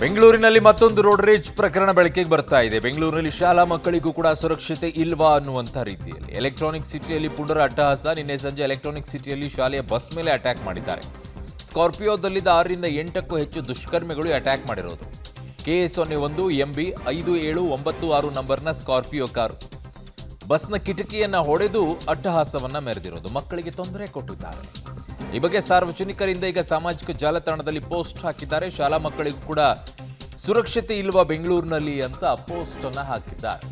ಬೆಂಗಳೂರಿನಲ್ಲಿ ಮತ್ತೊಂದು ರೋಡ್ ರೇಜ್ ಪ್ರಕರಣ ಬೆಳಕಿಗೆ ಬರ್ತಾ ಇದೆ. ಬೆಂಗಳೂರಿನಲ್ಲಿ ಶಾಲಾ ಮಕ್ಕಳಿಗೂ ಕೂಡ ಸುರಕ್ಷತೆ ಇಲ್ವಾ ಅನ್ನುವಂಥ ರೀತಿಯಲ್ಲಿ ಎಲೆಕ್ಟ್ರಾನಿಕ್ ಸಿಟಿಯಲ್ಲಿ ಪುನರ ಅಟ್ಟಹಾಸ. ನಿನ್ನೆ ಸಂಜೆ ಎಲೆಕ್ಟ್ರಾನಿಕ್ ಸಿಟಿಯಲ್ಲಿ ಶಾಲೆಯ ಬಸ್ ಮೇಲೆ ಅಟ್ಯಾಕ್ ಮಾಡಿದ್ದಾರೆ. ಸ್ಕಾರ್ಪಿಯೋದಲ್ಲಿದ್ದ 6ರಿಂದ 8ಕ್ಕೂ ಹೆಚ್ಚು ದುಷ್ಕರ್ಮಿಗಳು ಅಟ್ಯಾಕ್ ಮಾಡಿರೋದು. KA01 MB 5796 ನಂಬರ್ನ ಸ್ಕಾರ್ಪಿಯೋ ಕಾರು ಬಸ್ನ ಕಿಟಕಿಯನ್ನ ಹೊಡೆದು ಅಟ್ಟಹಾಸವನ್ನ ಮೆರೆದಿರೋದು. ಮಕ್ಕಳಿಗೆ ತೊಂದರೆ ಕೊಟ್ಟಿದ್ದಾರೆ. ಈ ಬಗ್ಗೆ ಸಾರ್ವಜನಿಕರಿಂದ ಈಗ ಸಾಮಾಜಿಕ ಜಾಲತಾಣದಲ್ಲಿ ಪೋಸ್ಟ್ ಹಾಕಿದ್ದಾರೆ. ಶಾಲಾ ಮಕ್ಕಳಿಗೂ ಕೂಡ ಸುರಕ್ಷತೆ ಇಲ್ವಾ ಬೆಂಗಳೂರಿನಲ್ಲಿ ಅಂತ ಪೋಸ್ಟ್ ಅನ್ನ ಹಾಕಿದ್ದಾರೆ.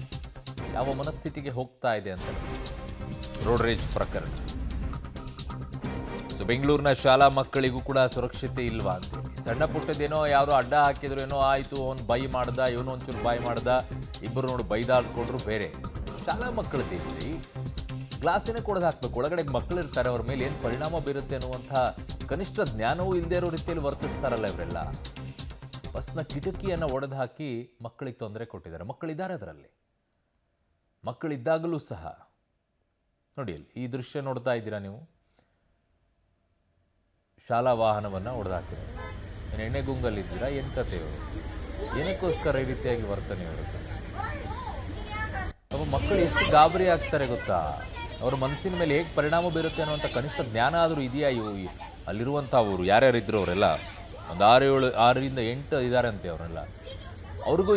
ಯಾವ ಮನಸ್ಥಿತಿಗೆ ಹೋಗ್ತಾ ಇದೆ ಅಂತ ರೋಡ್ ರೇಜ್ ಪ್ರಕರಣ. ಸೊ ಬೆಂಗಳೂರಿನ ಶಾಲಾ ಮಕ್ಕಳಿಗೂ ಕೂಡ ಸುರಕ್ಷತೆ ಇಲ್ವಾ ಅಂತ ಸಣ್ಣ ಪುಟ್ಟದೇನೋ ಯಾರೋ ಅಡ್ಡ ಹಾಕಿದ್ರು ಏನೋ ಆಯ್ತು, ಅವ್ನು ಬೈ ಮಾಡ್ದ, ಇವನು ಒಂಚೂರು ಬಾಯ್ ಮಾಡ್ದ, ಇಬ್ಬರು ನೋಡಿ ಬೈದಾಡ್ಕೊಂಡ್ರು. ಬೇರೆ ಶಾಲಾ ಮಕ್ಕಳದ್ದೇನ್ರಿ, ಗ್ಲಾಸಿನ ಕೊಡದು ಹಾಕ್ಬೇಕು. ಒಳಗಡೆ ಮಕ್ಕಳು ಇರ್ತಾರೆ, ಅವ್ರ ಮೇಲೆ ಏನು ಪರಿಣಾಮ ಬೀರುತ್ತೆ ಅನ್ನುವಂಥ ಕನಿಷ್ಠ ಜ್ಞಾನವೂ ಇಲ್ಲದೆ ಇರೋ ರೀತಿಯಲ್ಲಿ ವರ್ತಿಸ್ತಾರಲ್ಲ ಇವರೆಲ್ಲ. ಬಸ್ನ ಕಿಟಕಿಯನ್ನು ಒಡೆದು ಹಾಕಿ ಮಕ್ಕಳಿಗೆ ತೊಂದರೆ ಕೊಟ್ಟಿದ್ದಾರೆ. ಮಕ್ಕಳಿದ್ದಾರೆ ಅದರಲ್ಲಿ. ಮಕ್ಕಳಿದ್ದಾಗಲೂ ಸಹ ನೋಡಿ, ಈ ದೃಶ್ಯ ನೋಡ್ತಾ ಇದ್ದೀರಾ ನೀವು. ಶಾಲಾ ವಾಹನವನ್ನು ಒಡೆದು ಹಾಕಿದ್ದಾರೆ. ಏನು ಎಣ್ಣೆಗುಂಗಲ್ಲಿದ್ದೀರಾ, ಏನು ಕತೆ ಇವರು? ಏನಕ್ಕೋಸ್ಕರ ಈ ರೀತಿಯಾಗಿ ವರ್ತನೆ ಇರುತ್ತೆ? ಮಕ್ಕಳು ಎಷ್ಟು ಗಾಬರಿ ಆಗ್ತಾರೆ ಗೊತ್ತಾ? ಅವ್ರ ಮನಸ್ಸಿನ ಮೇಲೆ ಹೇಗೆ ಪರಿಣಾಮ ಬೀರುತ್ತೆ ಅನ್ನುವಂಥ ಕನಿಷ್ಠ ಜ್ಞಾನ ಆದರೂ ಇದೆಯಾ? ಅಲ್ಲಿರುವಂಥವ್ರು ಯಾರ್ಯಾರಿದ್ರು ಅವರೆಲ್ಲ ಒಂದು 6ರಿಂದ 8 ಇದ್ದಾರೆ ಅಂತೆ ಅವರೆಲ್ಲ. ಅವ್ರಿಗೂ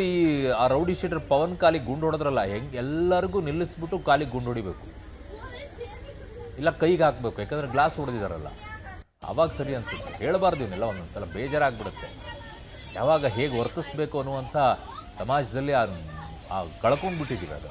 ಆ ರೌಡಿ ಶೀಟರ್ ಪವನ್ ಕಾಲಿಗೆ ಗುಂಡು ಹೊಡೆದ್ರಲ್ಲ, ಹೆಂಗೆ ಎಲ್ಲರಿಗೂ ನಿಲ್ಲಿಸ್ಬಿಟ್ಟು ಕಾಲಿಗೆ ಗುಂಡು ಹೊಡಿಬೇಕು, ಇಲ್ಲ ಕೈಗೆ ಹಾಕಬೇಕು. ಯಾಕಂದರೆ ಗ್ಲಾಸ್ ಹೊಡೆದಿದ್ದಾರಲ್ಲ, ಆವಾಗ ಸರಿ ಅನಿಸುತ್ತೆ. ಹೇಳಬಾರ್ದು ಇವನ್ನೆಲ್ಲ, ಒಂದೊಂದ್ಸಲ ಬೇಜಾರಾಗ್ಬಿಡುತ್ತೆ. ಯಾವಾಗ ಹೇಗೆ ವರ್ತಿಸ್ಬೇಕು ಅನ್ನುವಂಥ ಸಮಾಜದಲ್ಲಿ ಕಳ್ಕೊಂಡ್ಬಿಟ್ಟಿದ್ದೀವಿ ಅದು.